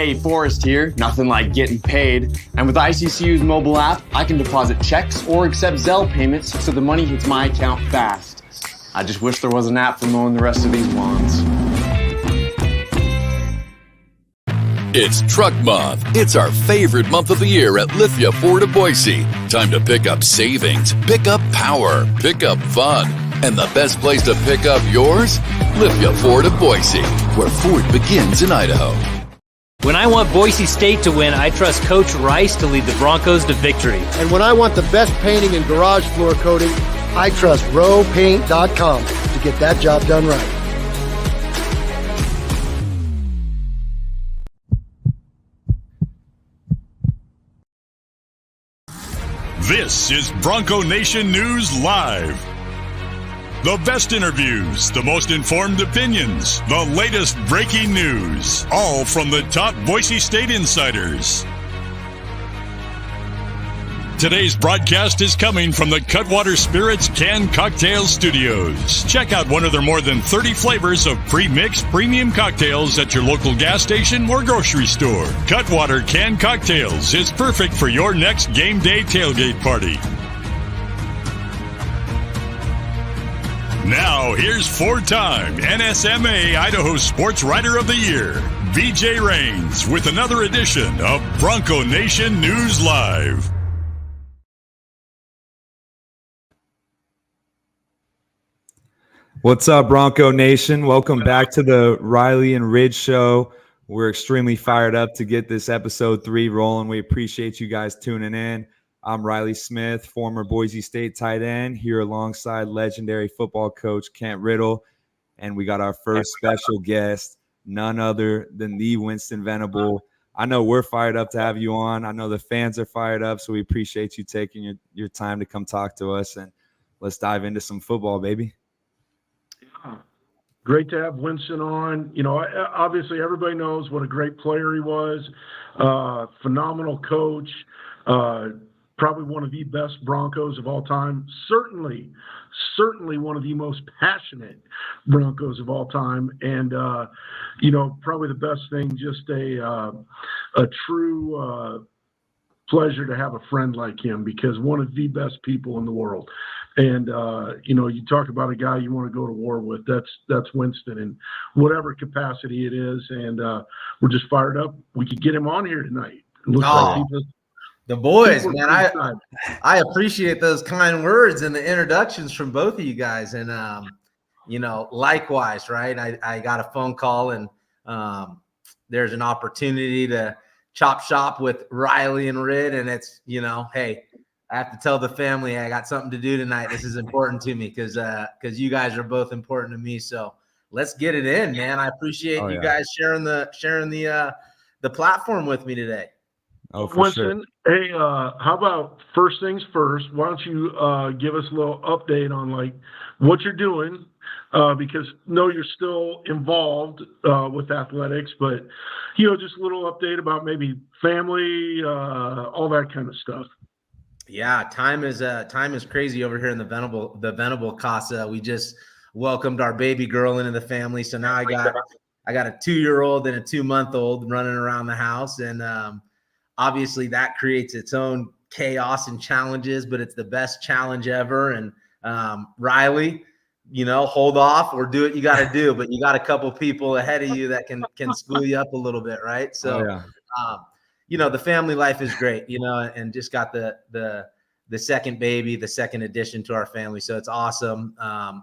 Hey, Forrest here. Nothing like getting paid. And with ICCU's mobile app, I can deposit checks or accept Zelle payments so the money hits my account fast. I just wish there was an app for mowing the rest of these lawns. It's Truck Month. It's our favorite month of the year at Lithia Ford of Boise. Time to pick up savings, pick up power, pick up fun. And the best place to pick up yours? Lithia Ford of Boise, where Ford begins in Idaho. When I want Boise State to win, I trust Coach Rice to lead the Broncos to victory. And when I want the best painting and garage floor coating, I trust rowpaint.com to get that job done right. This is Bronco Nation News Live. The best interviews, the most informed opinions, the latest breaking news, all from the top Boise State insiders. Today's broadcast is coming from the Cutwater Spirits Canned Cocktail Studios. Check out one of their more than 30 flavors of pre-mixed premium cocktails at your local gas station or grocery store. Cutwater Canned Cocktails is perfect for your next game day tailgate party. Now, here's four-time NSMA Idaho Sports Writer of the Year, BJ Rains, with another edition of Bronco Nation News Live. What's up, Bronco Nation? Welcome back to the Riley and Ridge Show. We're extremely fired up to get this episode 3 rolling. We appreciate you guys tuning in. I'm Riley Smith, former Boise State tight end, here alongside legendary football coach Kent Riddle. And we got our first special guest, none other than the Winston Venable. I know we're fired up to have you on. I know the fans are fired up, so we appreciate you taking your time to come talk to us. And let's dive into some football, baby. Great to have Winston on. You know, obviously everybody knows what a great player he was, phenomenal coach, probably one of the best Broncos of all time, certainly one of the most passionate Broncos of all time. And, you know, probably the best thing, just a true pleasure to have a friend like him, because one of the best people in the world. And, you know, you talk about a guy you want to go to war with, that's Winston in whatever capacity it is. And we're just fired up. We could get him on here tonight. It looks like people, the boys, man, I appreciate those kind words and the introductions from both of you guys. And, you know, likewise, right? I got a phone call and there's an opportunity to chop shop with Riley and Rid. And it's, you know, hey, I have to tell the family I got something to do tonight. This is important to me because you guys are both important to me. So let's get it in, man. I appreciate you guys sharing the platform with me today. Oh, for Winston, sure. Hey, how about first things first? Why don't you give us a little update on like what you're doing? Because no, you're still involved with athletics, but you know, just a little update about maybe family, all that kind of stuff. Yeah, time is crazy over here in the Venable Casa. We just welcomed our baby girl into the family, so now I got a 2-year-old and a 2-month-old running around the house, and obviously that creates its own chaos and challenges, but it's the best challenge ever. And Riley, you know, hold off or do what you got to do, but you got a couple people ahead of you that can school you up a little bit, right? So. You know, the family life is great, you know, and just got the second baby, the second addition to our family. So it's awesome.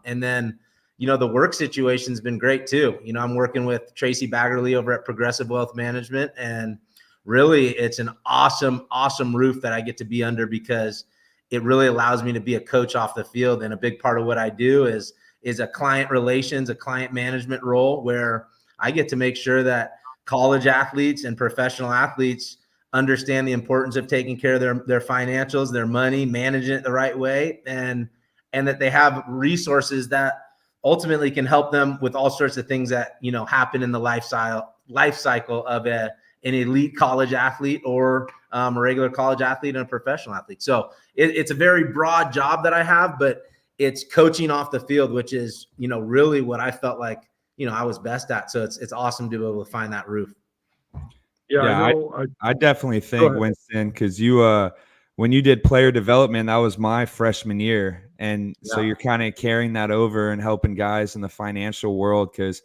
And then, you know, the work situation's been great too. You know, I'm working with Tracy Baggerly over at Progressive Wealth Management, and really it's an awesome roof that I get to be under, because it really allows me to be a coach off the field. And a big part of what I do is a client relations, a client management role, where I get to make sure that college athletes and professional athletes understand the importance of taking care of their financials, their money, managing it the right way, and that they have resources that ultimately can help them with all sorts of things that, you know, happen in the life cycle of an elite college athlete or a regular college athlete and a professional athlete. So it's a very broad job that I have, but it's coaching off the field, which is, you know, really what I felt like, you know, I was best at. So it's awesome to be able to find that roof. Yeah, Yeah, I know. I definitely Go think, ahead. Winston, because when you did player development, that was my freshman year, and so Yeah. you're kind of carrying that over and helping guys in the financial world. Because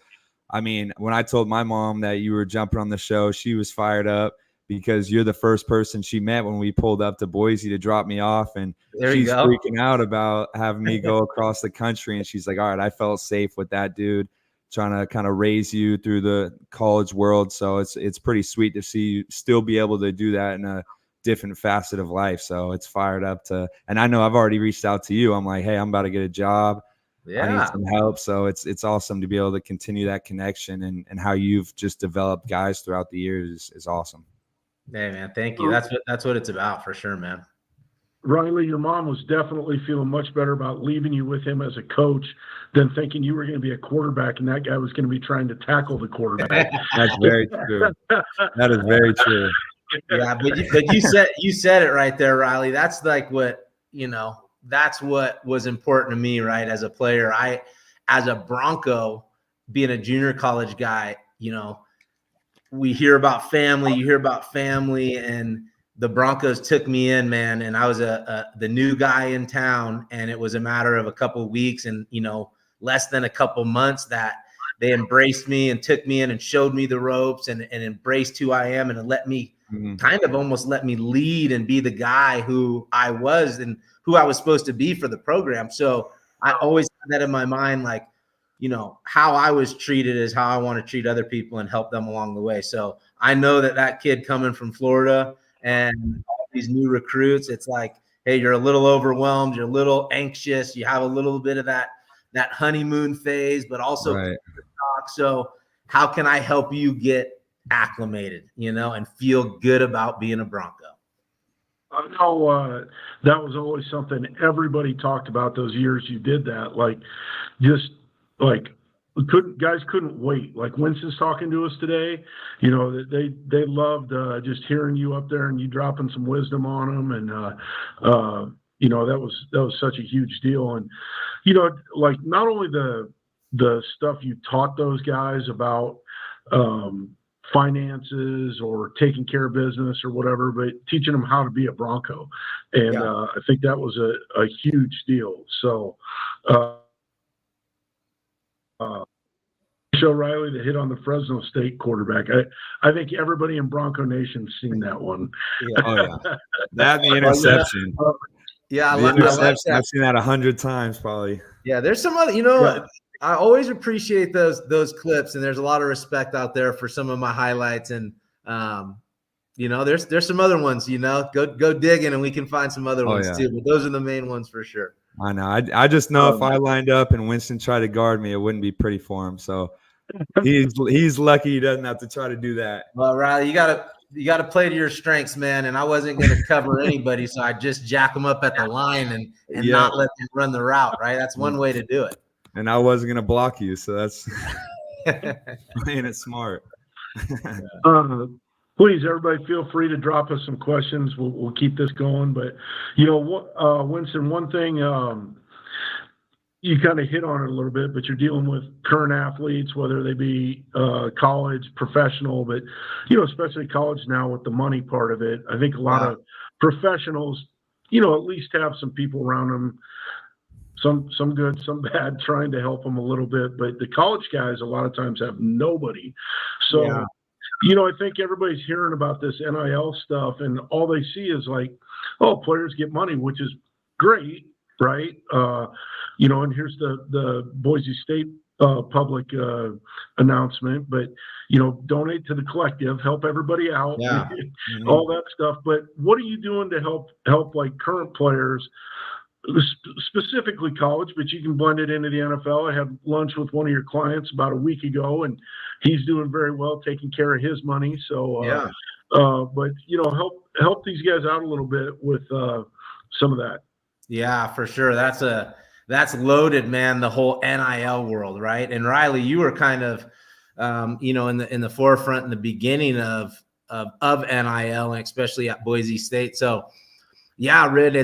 I mean, when I told my mom that you were jumping on the show, she was fired up because you're the first person she met when we pulled up to Boise to drop me off, and There you she's go. freaking out about having me go across the country, and she's like, "All right, I felt safe with that dude." Trying to kind of raise you through the college world. So it's pretty sweet to see you still be able to do that in a different facet of life. So it's fired up to, and I know I've already reached out to you. I'm like, hey, I'm about to get a job. I need Yeah. some help. So it's awesome to be able to continue that connection, and how you've just developed guys throughout the years is awesome. Hey man, thank you. That's what it's about for sure, man. Riley, your mom was definitely feeling much better about leaving you with him as a coach than thinking you were going to be a quarterback and that guy was going to be trying to tackle the quarterback. That's very true. That is very true. Yeah, but you said it right there, Riley. That's like what, that's what was important to me, right? As a player, as a Bronco, being a junior college guy, we hear about family, you hear about family, and the Broncos took me in, man. And I was the new guy in town, and it was a matter of a couple of weeks and, less than a couple months that they embraced me and took me in and showed me the ropes and embraced who I am, and it let me kind of almost let me lead and be the guy who I was and who I was supposed to be for the program. So I always had that in my mind, like, how I was treated is how I want to treat other people and help them along the way. So I know that kid coming from Florida and all these new recruits, it's like, hey, you're a little overwhelmed, you're a little anxious, you have a little bit of that honeymoon phase, but also Right. talk. So how can I help you get acclimated, and feel good about being a Bronco? I know that was always something everybody talked about those years you did that. Like, just like guys couldn't wait. Like Winston's talking to us today, they loved just hearing you up there and you dropping some wisdom on them, and that was such a huge deal. And like not only the stuff you taught those guys about finances or taking care of business or whatever, but teaching them how to be a Bronco. And I think that was a huge deal. So show Riley to hit on the Fresno State quarterback. I think everybody in Bronco Nation's seen that one. Yeah. Oh yeah. That and the interception. Yeah, The interception. I like that. I've seen that 100 times probably. Yeah, there's some other, I always appreciate those clips, and there's a lot of respect out there for some of my highlights, and there's some other ones, go digging and we can find some other ones too, but those are the main ones for sure. I know. I just know if I lined up and Winston tried to guard me, it wouldn't be pretty for him. So he's lucky he doesn't have to try to do that. Well, Riley, you gotta play to your strengths, man. And I wasn't gonna cover anybody, so I just jack them up at the line and not let them run the route. Right, that's one way to do it. And I wasn't gonna block you, so that's playing it smart. Please, everybody, feel free to drop us some questions. We'll keep this going. But Winston, one thing you kind of hit on it a little bit, but you're dealing with current athletes, whether they be college, professional, but especially college now with the money part of it. I think a lot of professionals, at least have some people around them. Some good, some bad, trying to help them a little bit. But the college guys a lot of times have nobody. So, I think everybody's hearing about this NIL stuff, and all they see is like, oh, players get money, which is great, right? And here's the Boise State public announcement. But, donate to the collective, help everybody out, all that stuff. But what are you doing to help like current players? Specifically college, but you can blend it into the NFL. I had lunch with one of your clients about a week ago, and he's doing very well taking care of his money. So, but help these guys out a little bit with some of that. Yeah, for sure. That's loaded, man. The whole NIL world, right? And Riley, you were kind of, in the forefront in the beginning of NIL, and especially at Boise State. So, yeah, Rid,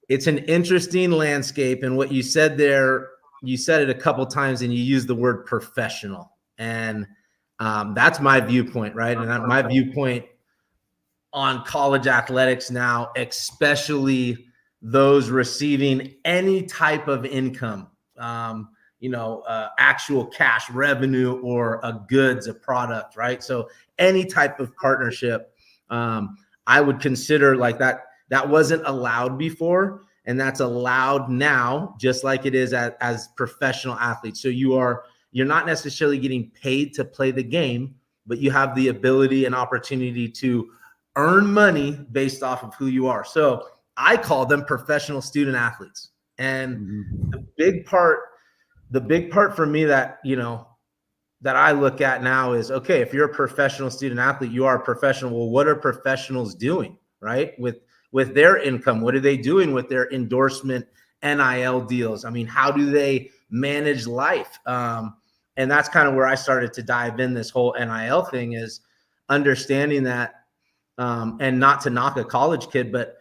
it's an interesting landscape. And what you said there, you said it a couple times and you used the word professional. And That's my viewpoint, right? And my viewpoint on college athletics now, especially those receiving any type of income, actual cash revenue or a goods, a product, right? So any type of partnership, I would consider like that. That wasn't allowed before, and that's allowed now, just like it is as professional athletes. So you're not necessarily getting paid to play the game, but you have the ability and opportunity to earn money based off of who you are. So I call them professional student athletes. And the big part for me that I look at now is, okay, if you're a professional student athlete, you are a professional. Well, what are professionals doing, right? With their income, what are they doing with their endorsement NIL deals? I mean, how do they manage life? And that's kind of where I started to dive in this whole NIL thing, is understanding that, and not to knock a college kid, but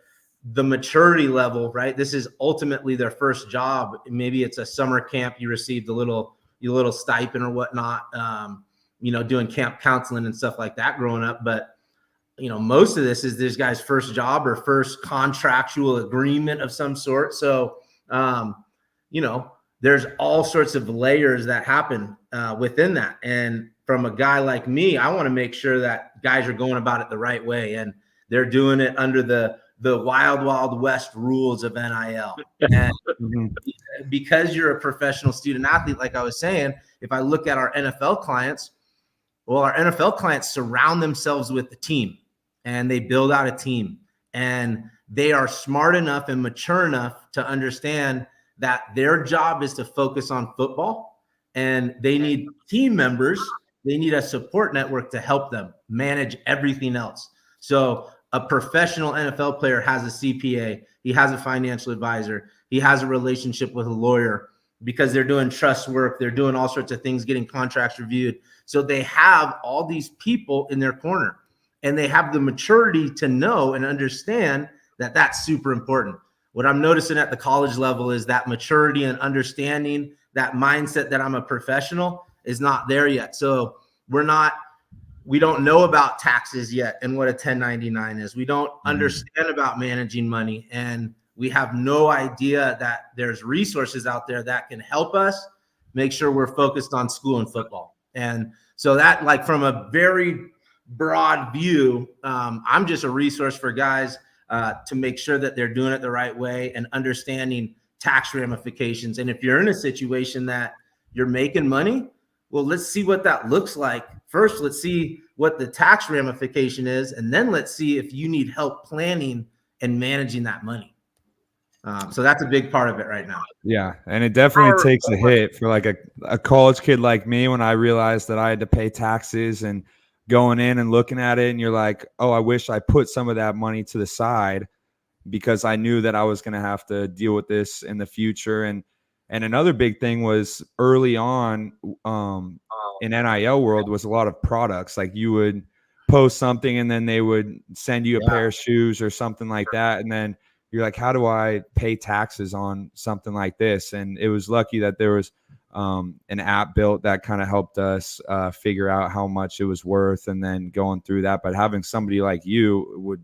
the maturity level, right? This is ultimately their first job. Maybe it's a summer camp. You received a little stipend or whatnot, doing camp counseling and stuff like that growing up. But, most of this is this guy's first job or first contractual agreement of some sort. So, there's all sorts of layers that happen within that. And from a guy like me, I want to make sure that guys are going about it the right way, and they're doing it under the wild, wild west rules of NIL. And because you're a professional student athlete, like I was saying, if I look at our NFL clients, well, our NFL clients surround themselves with the team, and they build out a team, and they are smart enough and mature enough to understand that their job is to focus on football, and they need team members. They need a support network to help them manage everything else. So a professional NFL player has a CPA. He has a financial advisor. He has a relationship with a lawyer, because they're doing trust work. They're doing all sorts of things, getting contracts reviewed. So they have all these people in their corner, and they have the maturity to know and understand that that's super important. What I'm noticing at the college level is that maturity and understanding, that mindset that I'm a professional, is not there yet. So we don't know about taxes yet and what a 1099 is. We don't understand about managing money, and we have no idea that there's resources out there that can help us make sure we're focused on school and football. And so that, like, from a very broad view, I'm just a resource for guys to make sure that they're doing it the right way and understanding tax ramifications. And if you're in a situation that you're making money, well, let's see what that looks like. First, let's see what the tax ramification is, and then let's see if you need help planning and managing that money. So that's a big part of it right now. Yeah, and it definitely takes a hit for like a college kid like me when I realized that I had to pay taxes, and going in and looking at it, and you're like, oh, I wish I put some of that money to the side, because I knew that I was going to have to deal with this in the future. And another big thing was early on in NIL world was a lot of products. Like, you would post something and then they would send you a pair of shoes or something like that. And then you're like, how do I pay taxes on something like this? And it was lucky that there was an app built that kind of helped us figure out how much it was worth, and then going through that. But having somebody like you would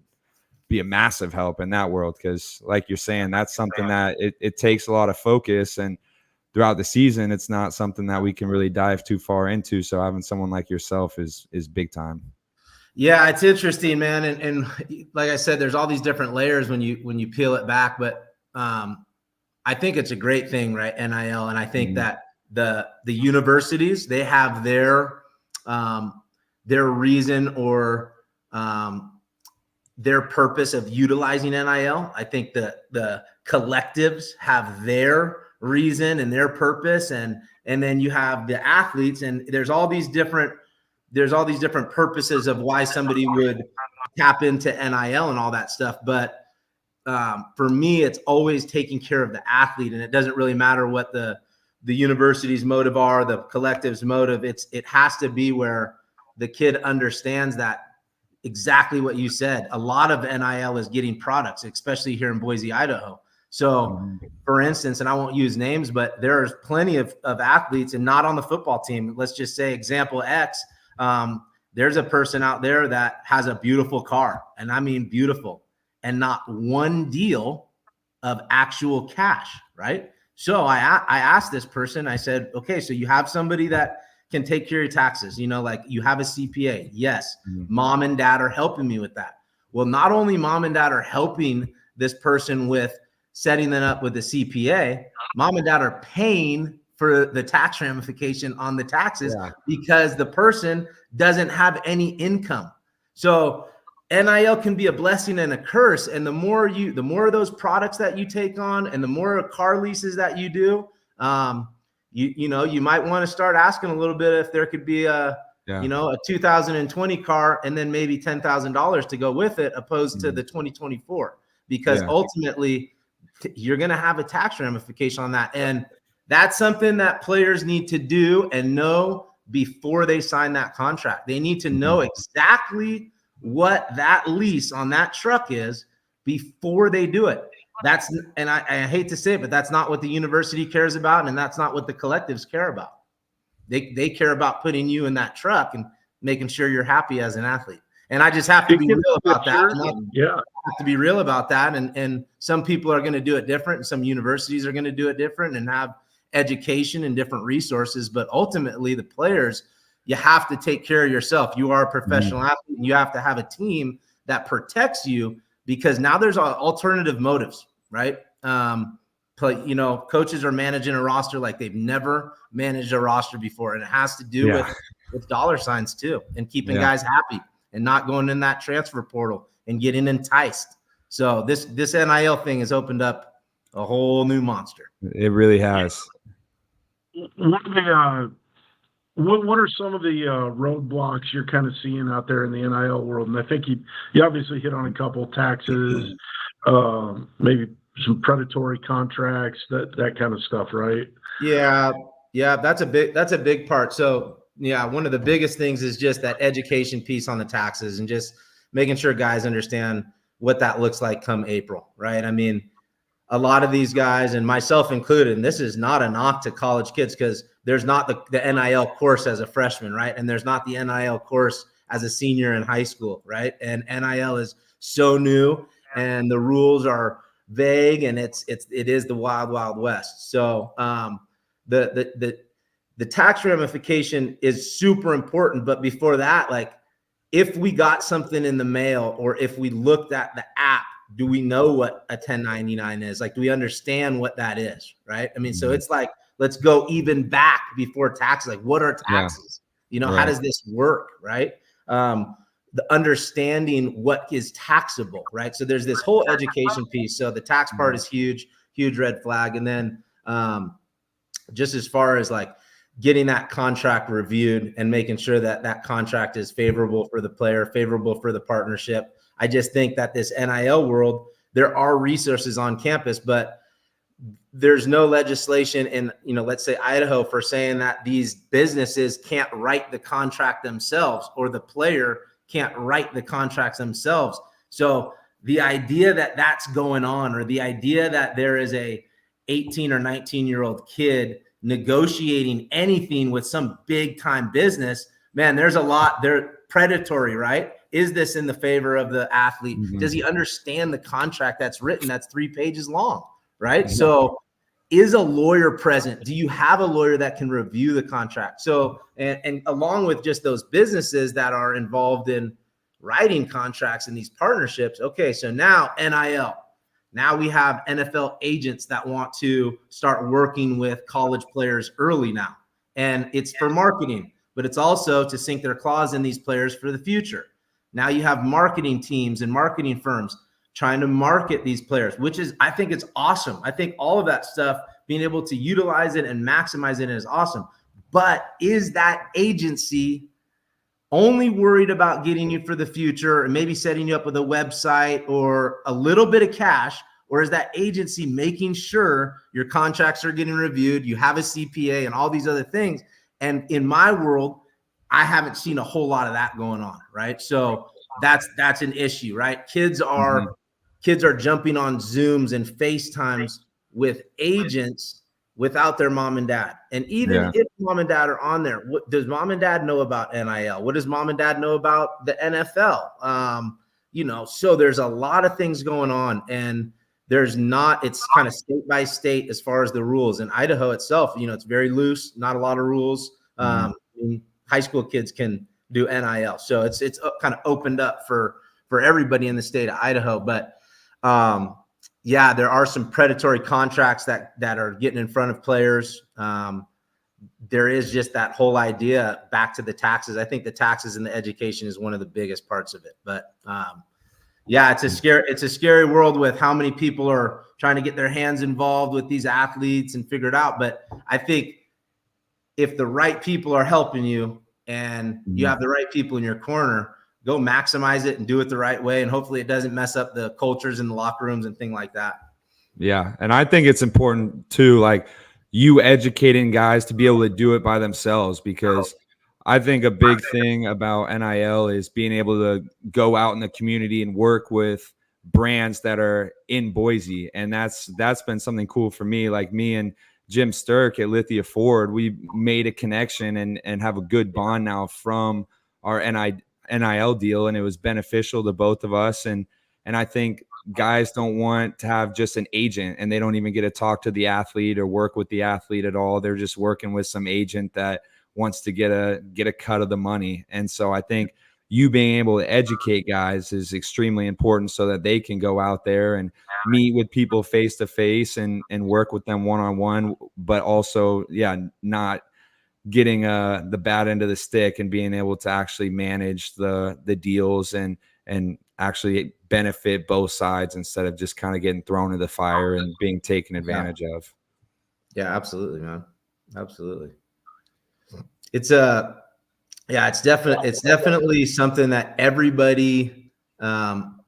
be a massive help in that world, because like you're saying, that's something that it takes a lot of focus, and throughout the season, it's not something that we can really dive too far into. So having someone like yourself is big time. Yeah, it's interesting, man. And like I said, there's all these different layers when you peel it back, but I think it's a great thing, right? NIL. And I think that the universities, they have their reason or their purpose of utilizing NIL. I think the collectives have their reason and their purpose, and then you have the athletes, and there's all these different purposes of why somebody would tap into NIL and all that stuff. But for me, it's always taking care of the athlete, and it doesn't really matter what the university's motive are, the collective's motive. It has to be where the kid understands that exactly what you said. A lot of NIL is getting products, especially here in Boise, Idaho. So for instance, and I won't use names, but there's plenty of athletes, and not on the football team. Let's just say example X, There's a person out there that has a beautiful car, and I mean beautiful, and not one deal of actual cash, right? So I asked this person, I said, okay, so you have somebody that can take care of your taxes, like you have a CPA. Yes. Mom and dad are helping me with that. Well, not only mom and dad are helping this person with setting them up with a CPA, mom and dad are paying for the tax ramification on the taxes because the person doesn't have any income. So NIL can be a blessing and a curse. And the more of those products that you take on and the more car leases that you do, you might want to start asking a little bit if there could be a 2020 car and then maybe $10,000 to go with it opposed to the 2024, because ultimately you're going to have a tax ramification on that. And that's something that players need to do and know before they sign that contract. They need to know exactly what that lease on that truck is before they do it. And I hate to say it, but that's not what the university cares about, and that's not what the collectives care about. They care about putting you in that truck and making sure you're happy as an athlete. And I just have to be real about that. Have to be real about that. And some people are going to do it different, and some universities are going to do it different and have education and different resources. But ultimately, the players, you have to take care of yourself. You are a professional athlete, and you have to have a team that protects you, because now there's alternative motives, right? Coaches are managing a roster like they've never managed a roster before, and it has to do with dollar signs too, and keeping guys happy and not going in that transfer portal and getting enticed. So this NIL thing has opened up a whole new monster. It really has. What are some of the roadblocks you're kind of seeing out there in the NIL world? And I think you obviously hit on a couple of taxes, maybe some predatory contracts, that kind of stuff, right? Yeah, that's a big part. So one of the biggest things is just that education piece on the taxes and just making sure guys understand what that looks like come April, right? I mean, a lot of these guys, and myself included, and this is not a knock to college kids, because there's not the NIL course as a freshman, right? And there's not the NIL course as a senior in high school, right? And NIL is so new, and the rules are vague, and it is the wild, wild west. So the tax ramification is super important. But before that, like, if we got something in the mail, or if we looked at the app, do we know what a 1099 is? Like, do we understand what that is? Right. I mean, so it's like, let's go even back before taxes. Like, what are taxes? How does this work? Right. The understanding what is taxable. Right. So there's this whole education piece. So the tax part is huge red flag. And then just as far as like getting that contract reviewed and making sure that that contract is favorable for the player, favorable for the partnership. I just think that this NIL world, there are resources on campus, but there's no legislation in, let's say Idaho, for saying that these businesses can't write the contract themselves, or the player can't write the contracts themselves. So the idea that that's going on, or the idea that there is a 18 or 19-year-old kid negotiating anything with some big time business, man, there's a lot. They're predatory, right? Is this in the favor of the athlete? Does he understand the contract that's written that's 3 pages long, right? So is a lawyer present? Do you have a lawyer that can review the contract? So, and along with just those businesses that are involved in writing contracts and these partnerships. Okay, so now NIL. Now we have NFL agents that want to start working with college players early now. And it's for marketing, but it's also to sink their claws in these players for the future. Now you have marketing teams and marketing firms trying to market these players, which is, I think it's awesome. I think all of that stuff, being able to utilize it and maximize it is awesome. But is that agency only worried about getting you for the future and maybe setting you up with a website or a little bit of cash? Or is that agency making sure your contracts are getting reviewed, you have a CPA and all these other things? And in my world, I haven't seen a whole lot of that going on, right? So that's an issue, right? Kids are jumping on Zooms and FaceTimes with agents without their mom and dad. And even if mom and dad are on there, what does mom and dad know about NIL? What does mom and dad know about the NFL? So there's a lot of things going on, and it's kind of state by state as far as the rules. In Idaho itself, it's very loose, not a lot of rules. High school kids can do NIL. So it's kind of opened up for everybody in the state of Idaho. But there are some predatory contracts that are getting in front of players. There is just that whole idea back to the taxes. I think the taxes and the education is one of the biggest parts of it. But it's a scary world with how many people are trying to get their hands involved with these athletes and figure it out. But I think if the right people are helping you and you have the right people in your corner, go maximize it and do it the right way. And hopefully it doesn't mess up the cultures in the locker rooms and things like that. Yeah. And I think it's important too, like you educating guys to be able to do it by themselves, because I think a big thing about NIL is being able to go out in the community and work with brands that are in Boise. And that's been something cool for me. Like me and Jim Sturk at Lithia Ford, we made a connection and have a good bond now from our NIL deal, and it was beneficial to both of us. And I think guys don't want to have just an agent and they don't even get to talk to the athlete or work with the athlete at all. They're just working with some agent that wants to get a cut of the money. And so I think you being able to educate guys is extremely important so that they can go out there and meet with people face to face and work with them one-on-one, but also, not getting the bad end of the stick and being able to actually manage the deals and actually benefit both sides instead of just kind of getting thrown in the fire and being taken advantage of. Yeah, absolutely, man. Absolutely. It's definitely something that everybody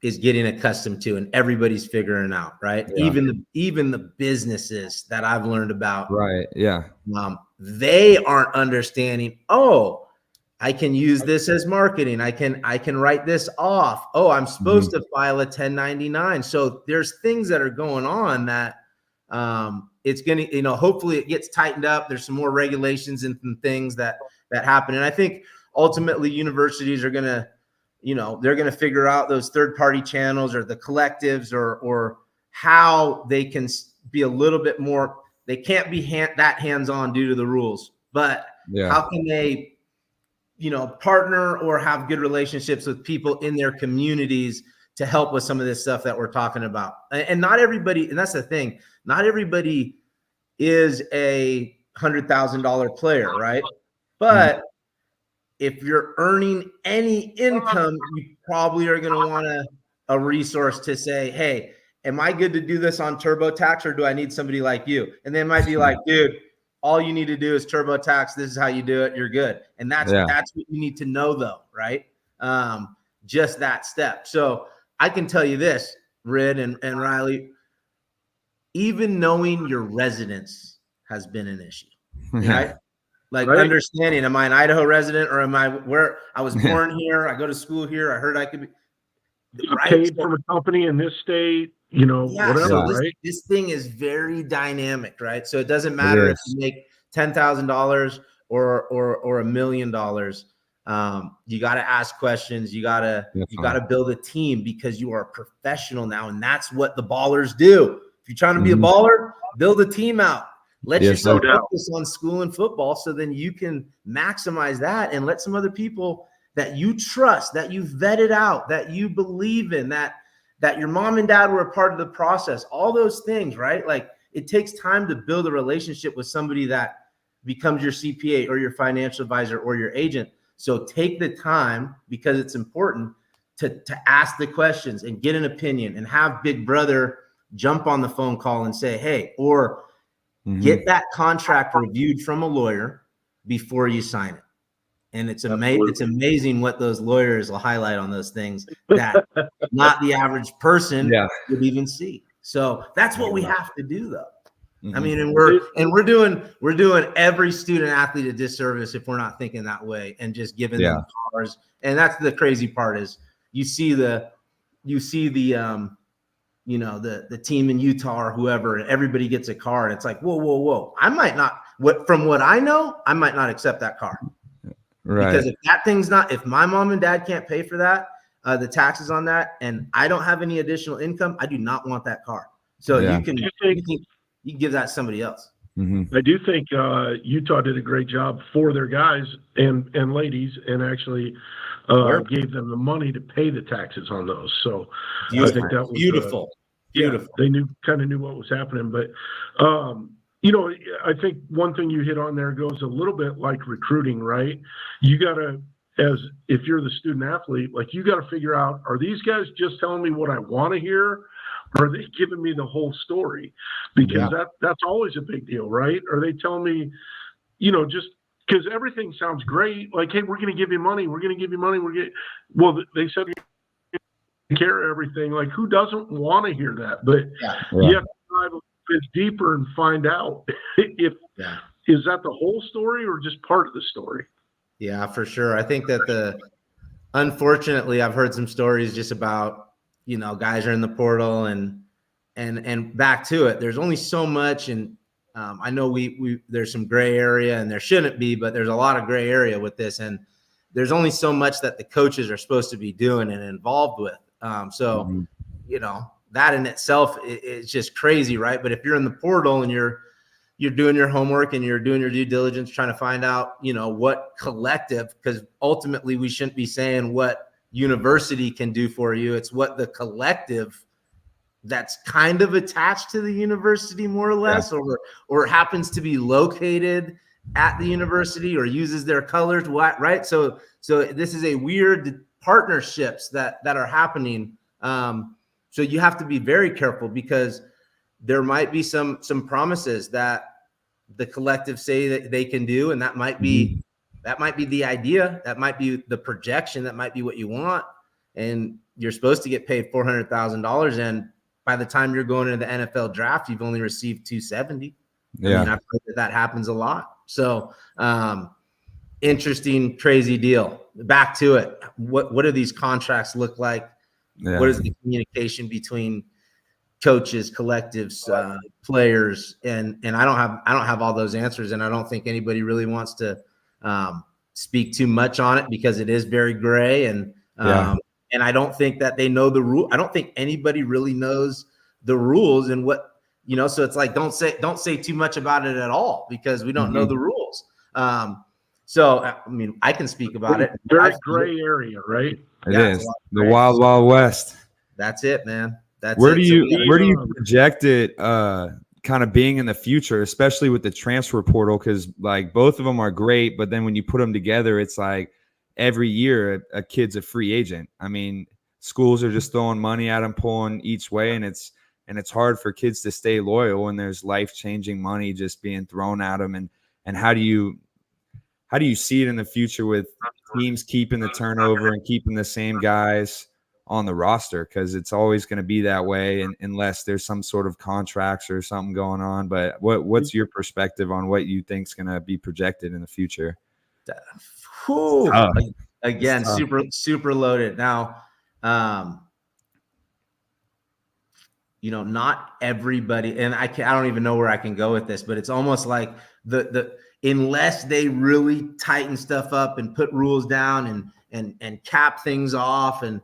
is getting accustomed to and everybody's figuring out, right? Yeah. Even the businesses that I've learned about, right? Yeah. They aren't understanding, I can use this as marketing. I can write this off. I'm supposed to file a 1099. So there's things that are going on that it's going to, hopefully it gets tightened up. There's some more regulations and some things that happen. And I think ultimately universities are going to, they're going to figure out those third-party channels or the collectives or how they can be a little bit more. They can't be that hands-on due to the rules, but how can they, partner or have good relationships with people in their communities to help with some of this stuff that we're talking about? And not everybody, and that's the thing, not everybody is a $100,000 player, right? But if you're earning any income, you probably are going to want a resource to say, hey, am I good to do this on TurboTax or do I need somebody like you? And they might be like, dude, all you need to do is TurboTax. This is how you do it. You're good. And that's what you need to know though, right? Just that step. So I can tell you this, Rid and Riley, even knowing your residence has been an issue, right? Understanding, am I an Idaho resident or am I where I was born here? I go to school here. I heard I could be paid from a company in this state, whatever, so right? This thing is very dynamic, right? So it doesn't matter if you make $10,000 or $1 million. You got to ask questions. You got to build a team because you are a professional now, and that's what the ballers do. If you're trying to be a baller, build a team out. Let yourself focus on school and football so then you can maximize that and let some other people that you trust, that you vetted out, that you believe in, that your mom and dad were a part of the process, all those things, right? Like it takes time to build a relationship with somebody that becomes your CPA or your financial advisor or your agent. So take the time, because it's important to ask the questions and get an opinion and have Big Brother jump on the phone call and say, hey, or get that contract reviewed from a lawyer before you sign it. And it's amazing what those lawyers will highlight on those things that not the average person would even see. So that's what we have to do though. I mean, and we're doing every student athlete a disservice if we're not thinking that way and just giving them powers. And that's the crazy part is you see the the team in Utah or whoever, and everybody gets a car, and it's like, whoa. I might not, from what I know, I might not accept that car. Right. Because if my mom and dad can't pay for that, the taxes on that, and I don't have any additional income, I do not want that car. So you can give that to somebody else. Mm-hmm. I do think Utah did a great job for their guys and ladies, and actually gave them the money to pay the taxes on those. So I think that was beautiful. They kind of knew what was happening. But I think one thing you hit on there goes a little bit like recruiting, right? You got to, if you're the student athlete, like, you got to figure out, are these guys just telling me what I want to hear? Or are they giving me the whole story? Because that's always a big deal, right? Are they telling me, just because everything sounds great, like, hey, we're going to give you money. We're going to give you money. Well, they said care of everything. Like, who doesn't want to hear that? But you have to dive a bit deeper and find out is that the whole story or just part of the story? Yeah, for sure. I think that unfortunately, I've heard some stories just about, guys are in the portal and back to it. There's only so much, and I know there's some gray area, and there shouldn't be, but there's a lot of gray area with this, and there's only so much that the coaches are supposed to be doing and involved with. That in itself is just crazy, right? But if you're in the portal and you're doing your homework and you're doing your due diligence, trying to find out, what collective, because ultimately we shouldn't be saying what university can do for you. It's what the collective that's kind of attached to the university, more or less, or happens to be located at the university or uses their colors, right? So this is a weird partnerships that are happening. So you have to be very careful, because there might be some promises that the collective say that they can do, and that might be the idea, that might be the projection, that might be what you want, and you're supposed to get paid $400,000, and by the time you're going into the NFL draft, you've only received $270,000. Yeah, I've heard that happens a lot. So interesting, crazy deal. Back to it. What do these contracts look like? Yeah. What is the communication between coaches, collectives, players, and I don't have all those answers, and I don't think anybody really wants to speak too much on it, because it is very gray, and I don't think that they know the rule. I don't think anybody really knows the rules, and what, so it's like, don't say too much about it at all, because we don't know the rules. So I mean, I can speak about it. Very gray area, right? It is the wild, wild west. That's it, man. Where do you project it kind of being in the future, especially with the transfer portal? Because like both of them are great, but then when you put them together, it's like every year a kid's a free agent. I mean, schools are just throwing money at them, pulling each way, and it's hard for kids to stay loyal when there's life-changing money just being thrown at them. And how do you see it in the future with teams keeping the turnover and keeping the same guys on the roster? Because it's always going to be that way, unless there's some sort of contracts or something going on. But what's your perspective on what you think is going to be projected in the future? Again, super loaded. Now, not everybody, and I don't even know where I can go with this, but it's almost like unless they really tighten stuff up and put rules down and cap things off, and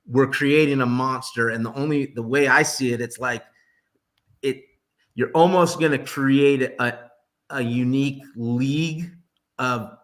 we're creating a monster. And the way I see it, it's like you're almost going to create a unique league of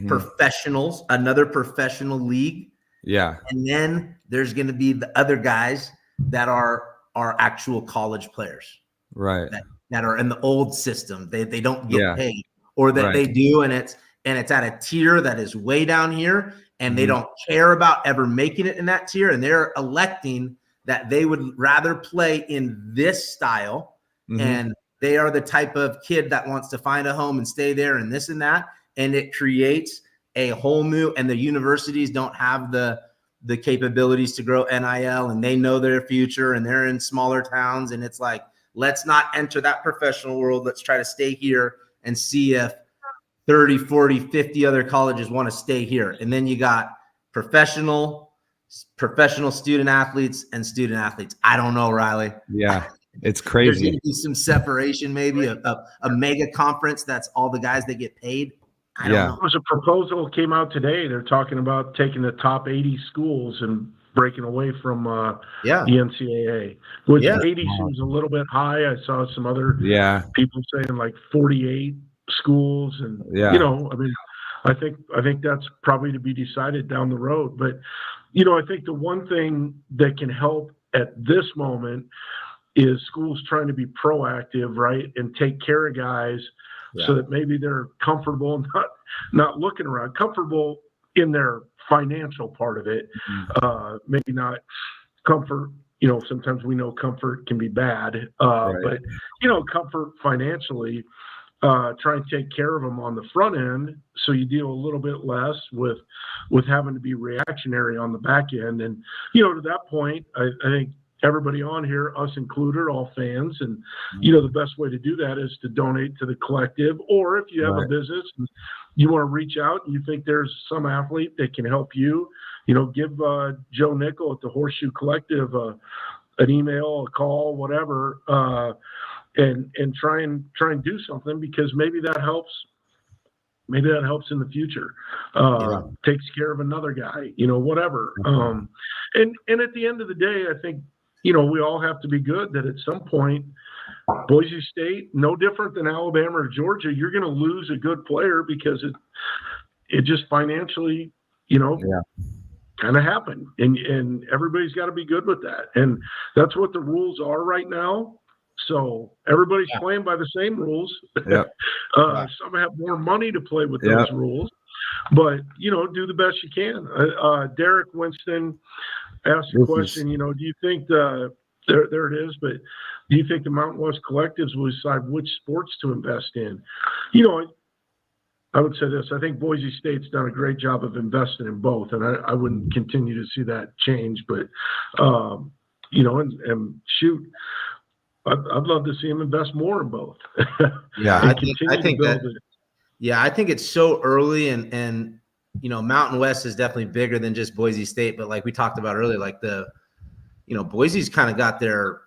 professionals, another professional league. Yeah. And then there's going to be the other guys that are actual college players. Right. That are in the old system. They don't get paid, or that they do, and it's at a tier that is way down here, and they don't care about ever making it in that tier, and they're electing that they would rather play in this style, and they are the type of kid that wants to find a home and stay there and this and that, and it creates a whole new, and the universities don't have the capabilities to grow NIL, and they know their future, and they're in smaller towns, and it's like, let's not enter that professional world. Let's try to stay here and see if 30, 40, 50 other colleges want to stay here. And then you got professional, professional student athletes and student athletes. I don't know, Riley. Yeah, it's There's crazy. going to be some separation, maybe a mega conference that's all the guys that get paid. I don't know. There was a proposal that came out today. They're talking about taking the top 80 schools and breaking away from the NCAA, which 80 seems a little bit high. I saw some other people saying like 48 schools, and you know, I mean, I think that's probably to be decided down the road. But you know, I think the one thing that can help at this moment is schools trying to be proactive, right, and take care of guys so that maybe they're comfortable, not looking around, comfortable in their financial part of it. Maybe not comfort. You know, sometimes we know comfort can be bad, but you know, comfort financially. Try and take care of them on the front end, so you deal a little bit less with having to be reactionary on the back end. And you know, to that point, I think everybody on here, us included, all fans, and you know, the best way to do that is to donate to the collective. Or if you have a business and you want to reach out and you think there's some athlete that can help you, you know, give Joe Nickel at the Horseshoe Collective an email, a call, whatever. And try and do something, because maybe that helps. Maybe that helps in the future. Takes care of another guy, you know, whatever. And at the end of the day, I think, you know, we all have to be good that at some point, Boise State, no different than Alabama or Georgia, you're going to lose a good player because it just financially, you know, kind of happened. And everybody's got to be good with that. And that's what the rules are right now. So everybody's playing by the same rules. Some have more money to play with those rules, but you know, do the best you can. Derek Winston asked a question. You know, do you think there it is? But do you think the Mountain West collectives will decide which sports to invest in? You know, I would say this. I think Boise State's done a great job of investing in both, and I wouldn't continue to see that change. But you know, and shoot. I'd love to see him invest more in both. I think it's so early, and you know, Mountain West is definitely bigger than just Boise State. But like we talked about earlier, like Boise's kind of got their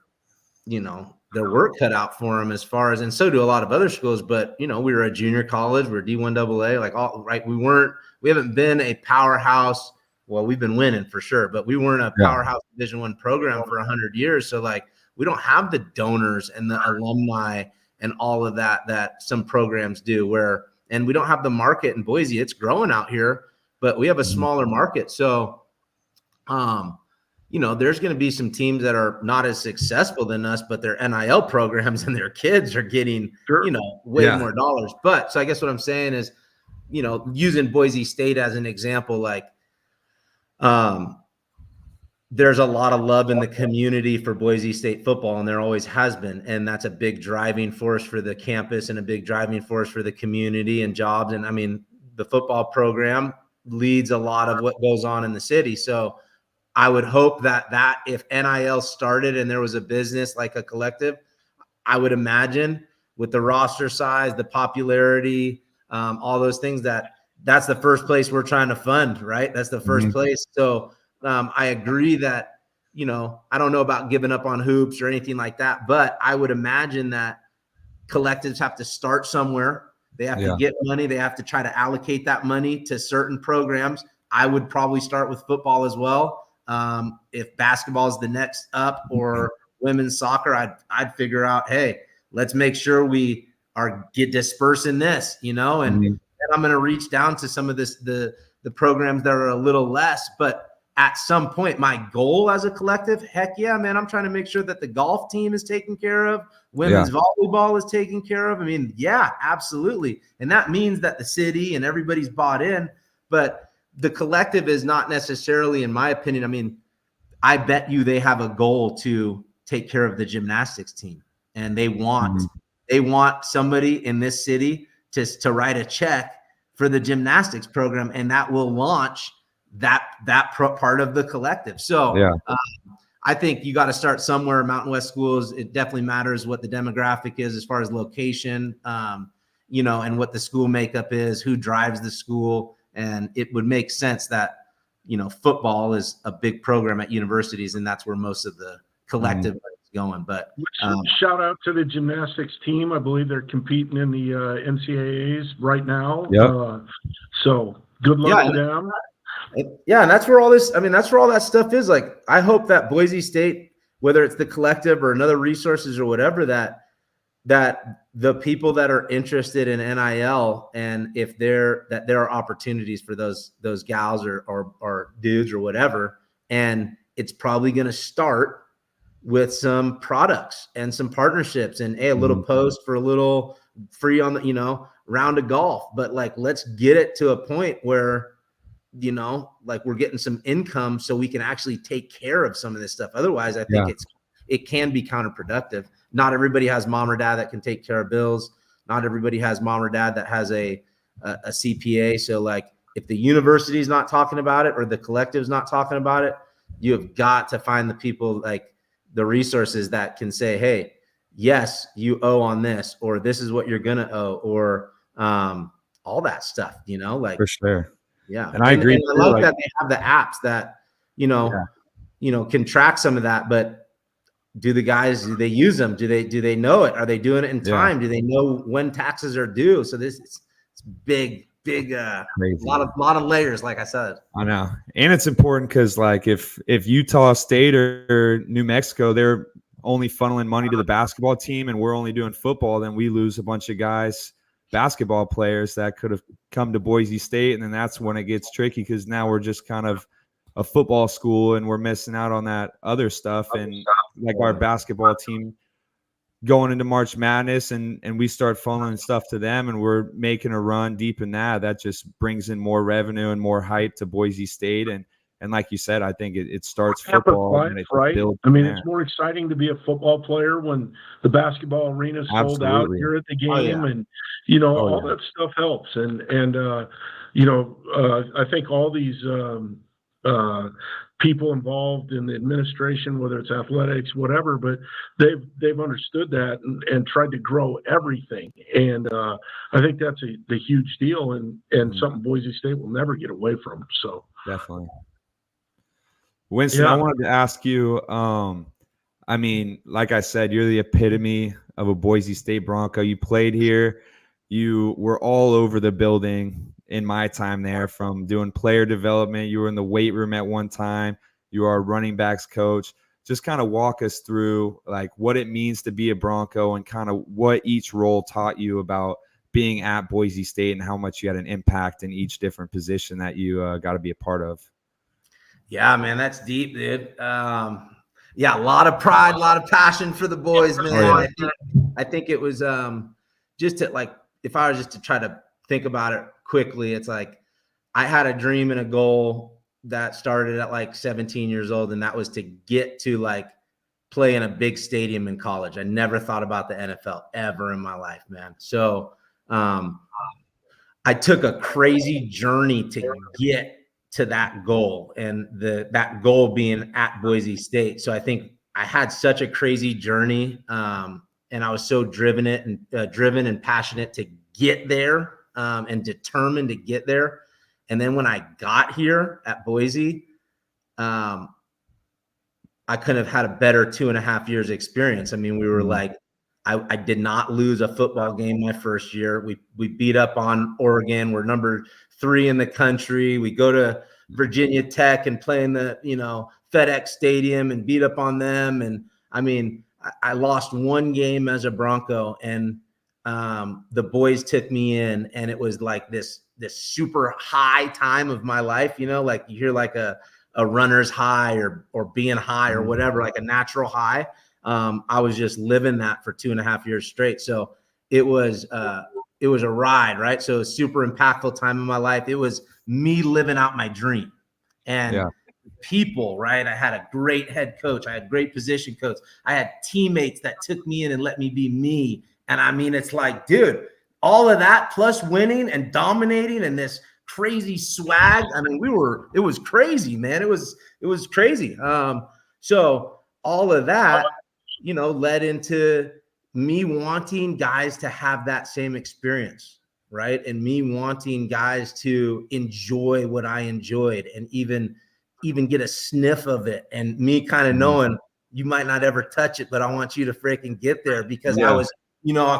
work cut out for them as far as, and so do a lot of other schools. But you know, we were a junior college, we're D1 AA, like all right. We haven't been a powerhouse. Well, we've been winning for sure, but we weren't a powerhouse Division I program for 100 years. So like, we don't have the donors and the alumni and all of that some programs do, and we don't have the market in Boise. It's growing out here, but we have a smaller market. So, you know, there's going to be some teams that are not as successful than us, but their NIL programs and their kids are getting, you know, way more dollars. But so I guess what I'm saying is, you know, using Boise State as an example, like, there's a lot of love in the community for Boise State football, and there always has been. And that's a big driving force for the campus and a big driving force for the community and jobs. And I mean, the football program leads a lot of what goes on in the city. So I would hope that if NIL started and there was a business like a collective, I would imagine with the roster size, the popularity, all those things, that's the first place we're trying to fund, right? That's the first place. So I agree that, you know, I don't know about giving up on hoops or anything like that, but I would imagine that collectives have to start somewhere. They have to get money. They have to try to allocate that money to certain programs. I would probably start with football as well. If basketball is the next up, or women's soccer, I'd figure out, hey, let's make sure we get dispersed in this, you know, and then I'm going to reach down to some of the programs that are a little less, but at some point, my goal as a collective, heck yeah, man, I'm trying to make sure that the golf team is taken care of. Women's volleyball is taken care of. I mean, yeah, absolutely. And that means that the city and everybody's bought in, but the collective is not necessarily, in my opinion, I mean, I bet you they have a goal to take care of the gymnastics team, and they want somebody in this city to write a check for the gymnastics program, and that will launch that part of the collective. So I think you got to start somewhere. Mountain West schools, it definitely matters what the demographic is as far as location, and what the school makeup is, who drives the school. And it would make sense that football is a big program at universities, and that's where most of the collective is going. But shout out to the gymnastics team. I believe they're competing in the NCAAs right now. Yep. So good luck to them. Yeah, and that's where all that stuff is. Like, I hope that Boise State, whether it's the collective or another resources or whatever, that the people that are interested in NIL, and if there are opportunities for those gals or dudes or whatever, and it's probably going to start with some products and some partnerships and a little post for a little free on the round of golf. But like, let's get it to a point where like we're getting some income so we can actually take care of some of this stuff. Otherwise, I think it can be counterproductive. Not everybody has mom or dad that can take care of bills. Not everybody has mom or dad that has a CPA. So like, if the university's not talking about it or the collective's not talking about it, you have got to find the people, like the resources that can say, hey, yes, you owe on this, or this is what you're going to owe, or all that stuff, like, for sure. Yeah. And I agree. And I like that they have the apps that, can track some of that, but do they use them? Do they know it? Are they doing it in time? Do they know when taxes are due? So it's big, lot of layers, like I said. I know. And it's important because like if Utah State or New Mexico, they're only funneling money to the basketball team and we're only doing football, then we lose a bunch of guys, basketball players that could have come to Boise State. And then that's when it gets tricky, because now we're just kind of a football school and we're missing out on that other stuff. And like our basketball team going into March Madness and we start funneling stuff to them and we're making a run deep in that just brings in more revenue and more hype to Boise State. And like you said, I think it starts football. And it right? builds it's more exciting to be a football player when the basketball arena's sold out. You're at the game, and all that stuff helps. And I think all these people involved in the administration, whether it's athletics, whatever, but they've understood that and tried to grow everything. And I think that's the huge deal, and something Boise State will never get away from. So definitely. Winston, I wanted to ask you, like I said, you're the epitome of a Boise State Bronco. You played here. You were all over the building in my time there, from doing player development. You were in the weight room at one time. You are a running backs coach. Just kind of walk us through like what it means to be a Bronco and kind of what each role taught you about being at Boise State and how much you had an impact in each different position that you got to be a part of. Yeah, man, that's deep, dude. A lot of pride, a lot of passion for the boys, man. Oh, yeah. I think it was just to, like, if I was just to try to think about it quickly, it's like I had a dream and a goal that started at like 17 years old, and that was to get to like play in a big stadium in college. I never thought about the NFL ever in my life, man. So I took a crazy journey to get to that goal, and that goal being at Boise State. So I think I had such a crazy journey, and I was so driven and passionate to get there, and determined to get there. And then when I got here at Boise, I couldn't have had a better 2.5 years experience. I mean, we were like, I did not lose a football game my first year. We beat up on Oregon. We're number 3 in the country. We go to Virginia Tech and play in the, FedEx Stadium and beat up on them. And I mean, I lost one game as a Bronco, and the boys took me in, and it was like this super high time of my life, like you hear like a runner's high or being high or whatever, like a natural high. I was just living that for 2.5 years straight. So it was a ride, right? So it was super impactful time in my life. It was me living out my dream. And people, right? I had a great head coach. I had great position coach. I had teammates that took me in and let me be me. And I mean, it's like, dude, all of that plus winning and dominating and this crazy swag. I mean, it was crazy, man. It was crazy. So all of that, led into me wanting guys to have that same experience. right? And me wanting guys to enjoy what I enjoyed and even get a sniff of it, and me kind of knowing you might not ever touch it, but I want you to freaking get there because I was,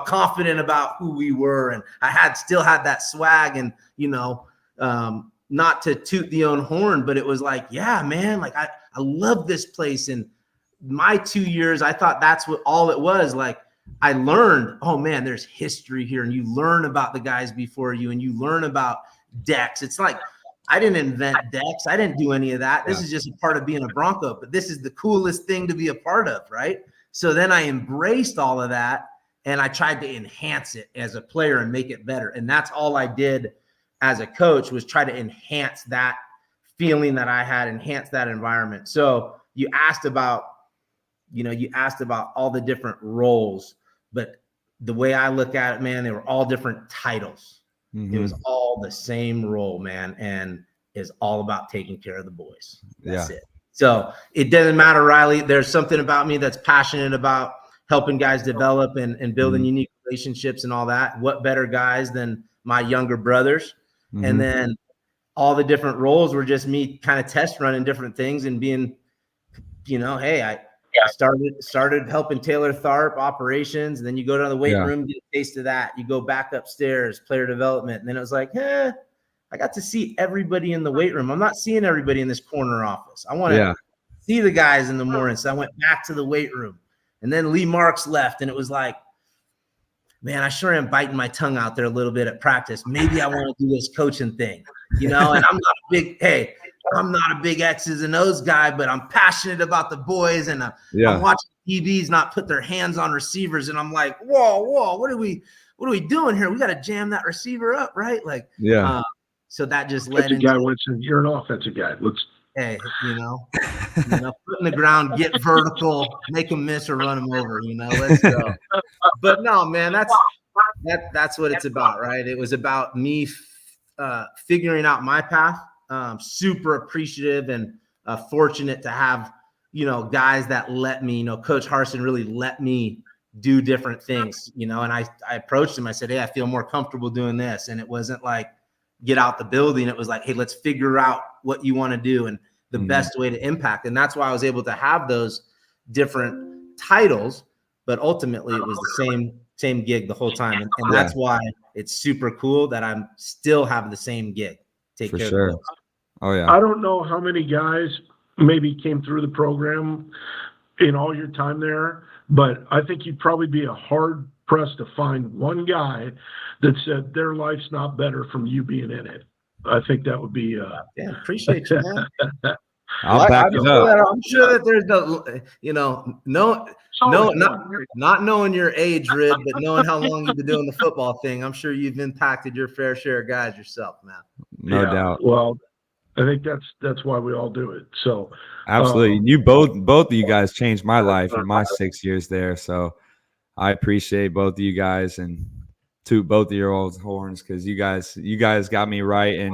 confident about who we were, and I still had that swag, and not to toot the own horn, but it was like, yeah, man, like I love this place. And my 2 years, I thought that's what all it was. Like I learned, oh man, there's history here, and you learn about the guys before you, and you learn about decks. It's like, I didn't invent decks. I didn't do any of that. This is just a part of being a Bronco, but this is the coolest thing to be a part of, right? So then I embraced all of that, and I tried to enhance it as a player and make it better. And that's all I did as a coach, was try to enhance that feeling that I had, enhance that environment. So you asked about all the different roles, but the way I look at it, man, they were all different titles. It was all the same role, man, and is all about taking care of the boys. That's it. So it doesn't matter, Riley. There's something about me that's passionate about helping guys develop and building unique relationships and all that. What better guys than my younger brothers? And then all the different roles were just me kind of test running different things and being, hey, I started helping Taylor Tharp operations. And then you go to the weight room, get a taste of that. You go back upstairs, player development. And then it was like, I got to see everybody in the weight room. I'm not seeing everybody in this corner office. I want to see the guys in the morning. So I went back to the weight room. And then Lee Marks left. And it was like, man, I sure am biting my tongue out there a little bit at practice. Maybe I want to do this coaching thing, and I'm not a big X's and O's guy, but I'm passionate about the boys, and I'm watching DBs not put their hands on receivers, and I'm like, whoa, what are we doing here? We got to jam that receiver up, right? Like, so that just led into guy, Winston. You're an offensive guy. Hey, foot in the ground, get vertical, make them miss or run them over. Let's go. But no, man, that's what it's about, right? It was about me figuring out my path. Super appreciative and fortunate to have, guys that let me, Coach Harsin really let me do different things, and I approached him. I said, hey, I feel more comfortable doing this. And it wasn't like, get out the building. It was like, hey, let's figure out what you want to do and the best way to impact. And that's why I was able to have those different titles, but ultimately it was the same gig the whole time. And that's why it's super cool that I'm still have the same gig. Take care of the boys. Oh yeah. I don't know how many guys maybe came through the program in all your time there, but I think you'd probably be a hard pressed to find one guy that said their life's not better from you being in it. I think that would be appreciate you, man. I'll back it up. I'm sure that there's not knowing your age, Rid, but knowing how long you've been doing the football thing, I'm sure you've impacted your fair share of guys yourself, man. No doubt. Well, I think that's why we all do it. So absolutely. You both of you guys changed my life in my 6 years there. So I appreciate both of you guys and toot both of your old horns, because you guys got me right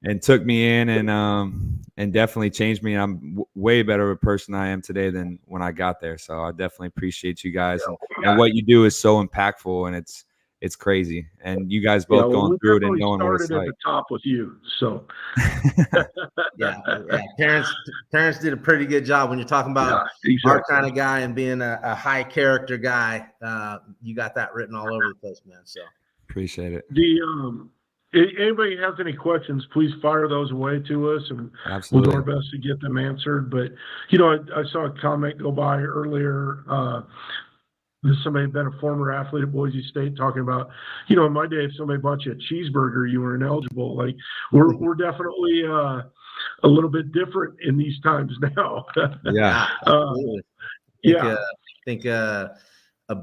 and took me in and definitely changed me. I'm way better of a person I am today than when I got there. So I definitely appreciate you guys, and what you do is so impactful, and it's crazy. And you guys both going through it and knowing what it's like. At the top with you, so yeah. Parents did a pretty good job when you're talking about our kind of guy and being a high character guy. You got that written all over the place, man. So appreciate it. Anybody has any questions, please fire those away to us, and absolutely, we'll do our best to get them answered. But I saw a comment go by earlier. Somebody had been a former athlete at Boise State talking about, in my day, if somebody bought you a cheeseburger, you were ineligible. Like we're definitely a little bit different in these times now. Yeah. I think a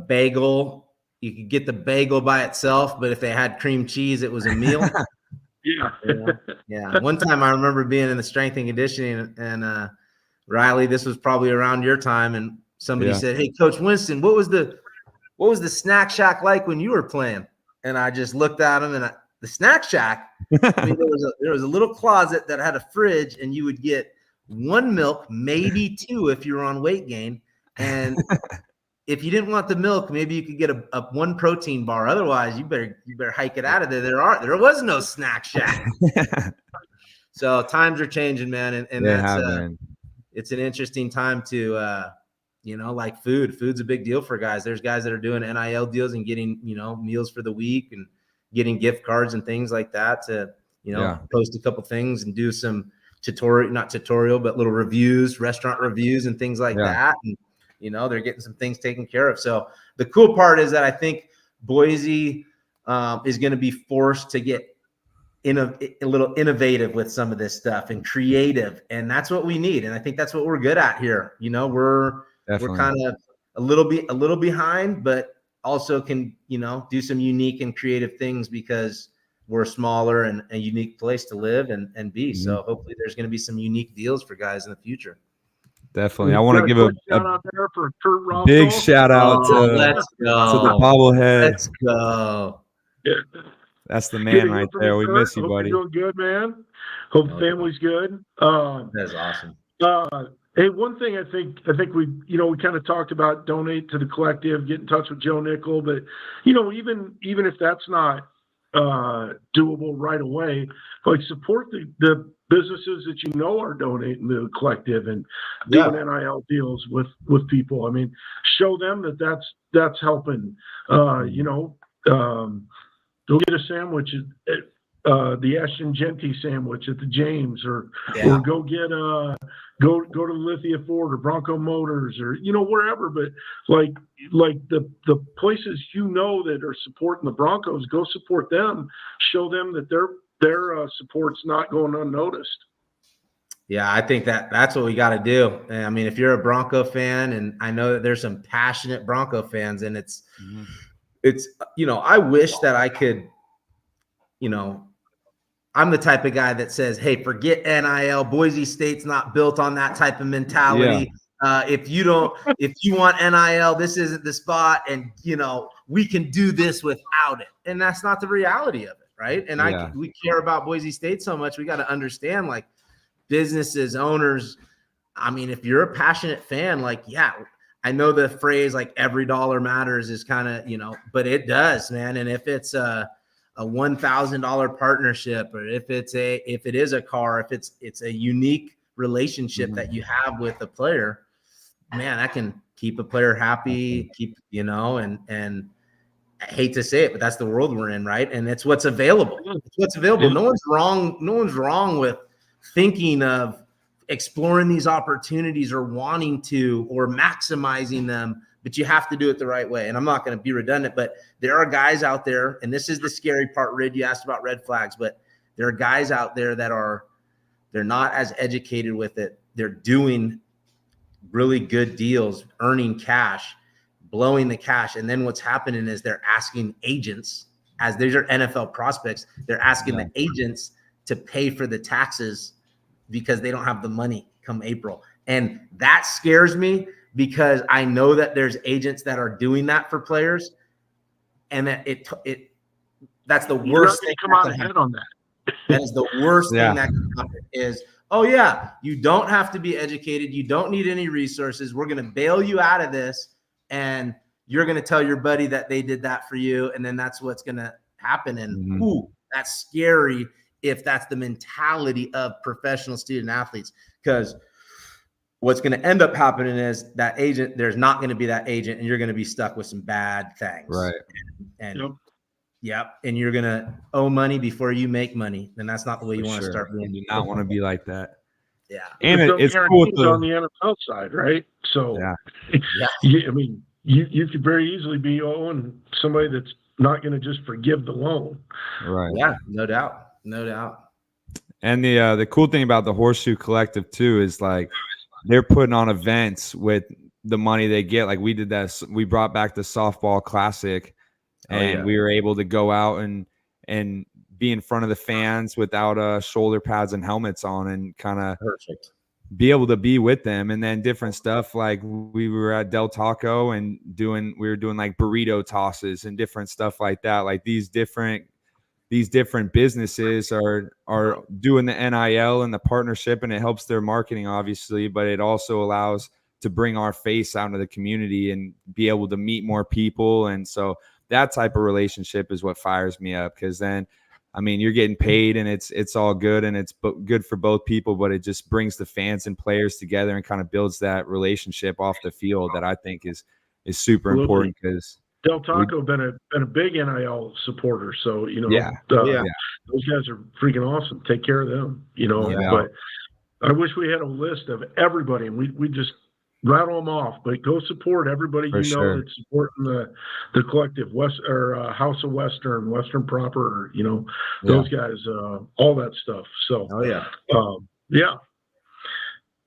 bagel. You could get the bagel by itself, but if they had cream cheese, it was a meal. Yeah. One time I remember being in the strength and conditioning, and Riley, this was probably around your time, and somebody said, "Hey, Coach Winston, what was the snack shack like when you were playing?" And I just looked at him, and the snack shack. I mean, there was a little closet that had a fridge, and you would get one milk, maybe two, if you were on weight gain, and if you didn't want the milk, maybe you could get a one protein bar. Otherwise, you better hike it out of there. There was no snack shack. So times are changing, man, and that's it's an interesting time to like food's a big deal for guys. There's guys that are doing NIL deals and getting meals for the week and getting gift cards and things like that to post a couple things and do some not tutorial, but little reviews, restaurant reviews and things like that. And, they're getting some things taken care of. So the cool part is that I think Boise is going to be forced to get a little innovative with some of this stuff and creative. And that's what we need. And I think that's what we're good at here. We're kind of a little behind, but also can, do some unique and creative things because we're smaller and a unique place to live and be. So hopefully there's going to be some unique deals for guys in the future. Definitely. I want to give a shout out there for Kurt big shout out to the bobblehead. Let's go. Yeah. That's the man right there. We miss you, Hope buddy. you're doing good, man. Hope the family's good. That's awesome. Hey, one thing I think we kind of talked about donate to the collective, get in touch with Joe Nickel, but even if that's not doable right away, like support the businesses that are donating to the collective and doing NIL deals with people. I mean, show them that's helping. Go get a sandwich at the Ashton Genty sandwich at the James, or go get go to Lithia Ford or Bronco Motors or wherever. But like the places that are supporting the Broncos, go support them. Show them that their support's not going unnoticed. Yeah, I think that's what we got to do. I mean, if you're a Bronco fan, and I know that there's some passionate Bronco fans, and it's I wish that I could, I'm the type of guy that says, hey, forget NIL. Boise State's not built on that type of mentality. If you want NIL, this isn't the spot. And, we can do this without it. And that's not the reality of it. Right. And we care about Boise State so much. We got to understand, like, businesses, owners. I mean, if you're a passionate fan, I know the phrase like every dollar matters is kind of, but it does, man. And if it's a $1,000 partnership, or if it is a car, if it's a unique relationship that you have with a player, man, that can keep a player happy, and I hate to say it, but that's the world we're in, right? And it's what's available. It's what's available. No one's wrong with thinking of exploring these opportunities or wanting to or maximizing them, but you have to do it the right way. And I'm not going to be redundant, but there are guys out there, and this is the scary part, Rid. You asked about red flags, but there are guys out there that they're not as educated with it. They're doing really good deals, earning cash, blowing the cash. And then what's happening is they're asking agents, as these are NFL prospects, they're asking the agents to pay for the taxes because they don't have the money come April. And that scares me because I know that there's agents that are doing that for players, and that that's the worst thing. Come out ahead on that. That is the worst thing that can happen is, you don't have to be educated. You don't need any resources. We're going to bail you out of this, and you're going to tell your buddy that they did that for you. And then that's what's going to happen. And that's scary if that's the mentality of professional student athletes, because what's going to end up happening is that agent, there's not going to be that agent, and you're going to be stuck with some bad things. Right. And and you're going to owe money before you make money. And that's not the way you want to start doing. You do not want to be like that. Yeah. And it's cool on the NFL side, right? So, I mean, you could very easily be owing somebody that's not going to just forgive the loan. Right. Yeah, no doubt. No doubt. And the cool thing about the Horseshoe Collective too is, like, they're putting on events with the money they get. Like, we did that. We brought back the softball classic, and we were able to go out and be in front of the fans without shoulder pads and helmets on, and kind of be able to be with them. And then different stuff, like we were at Del Taco and we were doing like burrito tosses and different stuff like that. Like these different businesses are doing the NIL and the partnership, and it helps their marketing, obviously, but it also allows to bring our face out into the community and be able to meet more people. And so that type of relationship is what fires me up, because then, I mean, you're getting paid and it's all good and it's good for both people, but it just brings the fans and players together and kind of builds that relationship off the field that I think is super important, because Del Taco been a big NIL supporter, so those guys are freaking awesome. Take care of them, But I wish we had a list of everybody and we just rattle them off. But go support everybody that's supporting the collective House of Western Proper, those guys, all that stuff. So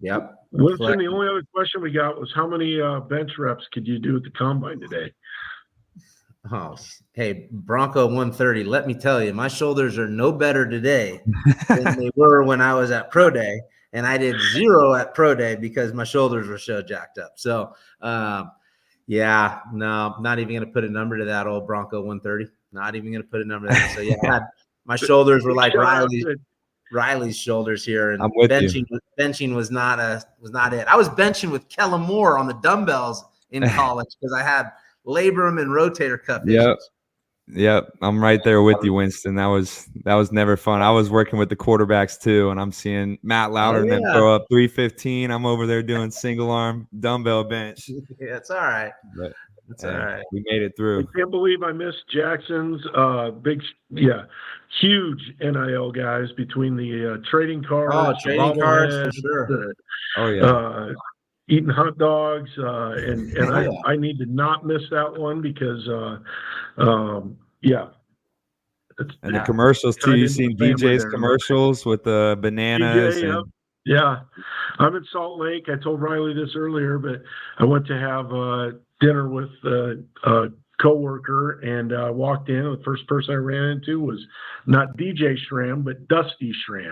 Yep. Winston, the only other question we got was how many bench reps could you do at the combine today? Oh, hey, Bronco 130, let me tell you, my shoulders are no better today than they were when I was at Pro Day, and I did 0 at Pro Day because my shoulders were so jacked up. So, not even going to put a number to that old Bronco 130. Not even going to put a number to that. So, my shoulders were like Riley's shoulders here, and benching was not it. I was benching with Kellen Moore on the dumbbells in college because I had labrum and rotator cuff issues. Yep. I'm right there with you, Winston. That was never fun. I was working with the quarterbacks too, and I'm seeing Matt Louderman throw up 315. I'm over there doing single arm dumbbell bench. Yeah, it's all right. But it's all right. We made it through. I can't believe I missed Jackson's huge NIL guys between the trading cards. Oh, trading cards for sure. Eating hot dogs, I need to not miss that one because, and the commercials too. You've seen DJ's commercials with the bananas. DJ, I'm in Salt Lake. I told Riley this earlier, but I went to have dinner with a coworker and walked in. The first person I ran into was not DJ Schramm, but Dusty Schramm.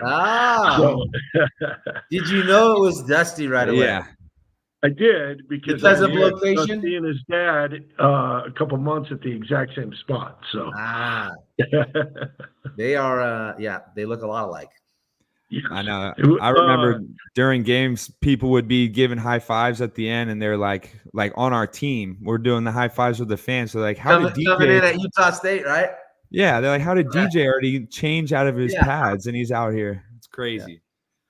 Did you know it was Dusty right away? Yeah. I did because of location. Dusty and his dad a couple months at the exact same spot. So they are, they look a lot alike. Yeah. I know. I remember during games, people would be giving high fives at the end, and they're like on our team, we're doing the high fives with the fans. So like, how did DJ coming in at Utah State, right? Yeah, they're like, how did DJ already change out of his pads and he's out here? It's crazy. Yeah.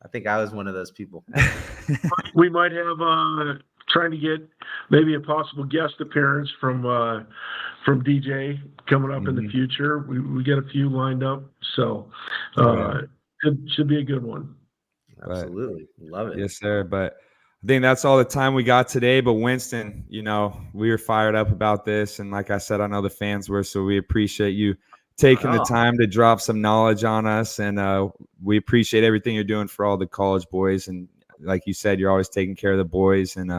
I think I was one of those people. We might have trying to get maybe a possible guest appearance from DJ coming up in the future. We get a few lined up, so should be a good one. Absolutely, love it. Yes, sir. But I think that's all the time we got today. But Winston, we were fired up about this, and like I said, I know the fans were, so we appreciate you taking the time to drop some knowledge on us, and we appreciate everything you're doing for all the college boys. And like you said, you're always taking care of the boys, and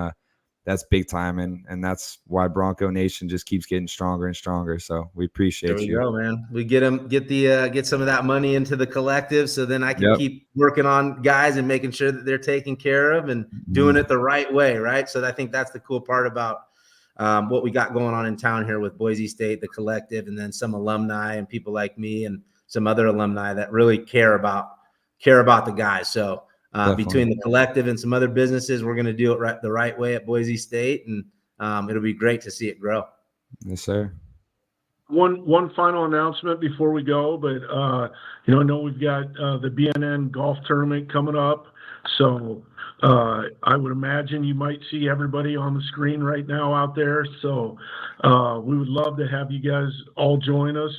that's big time. And that's why Bronco Nation just keeps getting stronger and stronger. So we appreciate you. There we go, man. We get some of that money into the collective, so then I can keep working on guys and making sure that they're taken care of and doing it the right way, right? So I think that's the cool part about what we got going on in town here with Boise State, the collective, and then some alumni and people like me and some other alumni that really care about the guys. So between the collective and some other businesses, we're going to do it the right way at Boise State, and it'll be great to see it grow. Yes, sir. One final announcement before we go, but I know we've got the BNN golf tournament coming up, so I would imagine you might see everybody on the screen right now out there. So we would love to have you guys all join us.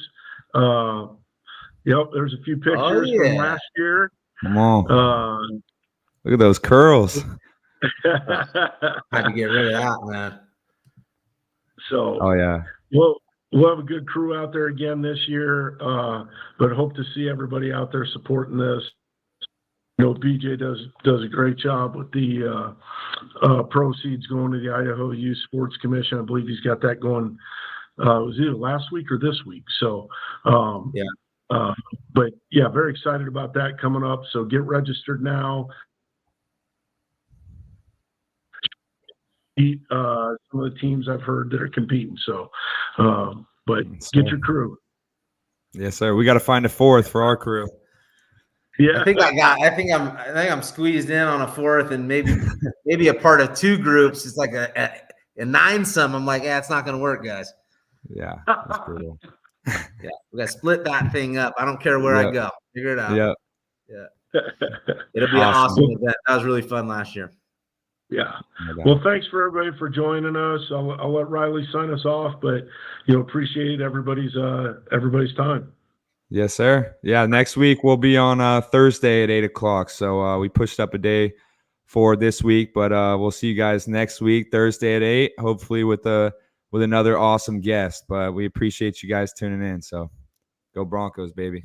There's a few pictures from last year. Come on. Look at those curls. Had to get rid of that, man. So we'll have a good crew out there again this year, but hope to see everybody out there supporting this. BJ does a great job with the proceeds going to the Idaho Youth Sports Commission. I believe he's got that going. It was either last week or this week. So but very excited about that coming up. So get registered now. Some of the teams I've heard that are competing. So, but get your crew. Yes, sir. We got to find a fourth for our crew. Yeah. I think I'm squeezed in on a fourth and maybe a part of two groups. It's like a 9-some. I'm like, yeah, it's not going to work, guys. Yeah, that's brutal. Yeah, we got to split that thing up. I don't care where I go. Figure it out. Yeah. Yeah. It'll be an awesome event. That was really fun last year. Yeah. Well, thanks for everybody for joining us. I'll let Riley sign us off, but appreciate everybody's time. Yes, sir. Yeah, next week we'll be on Thursday at 8:00. So we pushed up a day for this week, but we'll see you guys next week, Thursday at 8, hopefully with another awesome guest. But we appreciate you guys tuning in. So go Broncos, baby.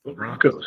Go Broncos.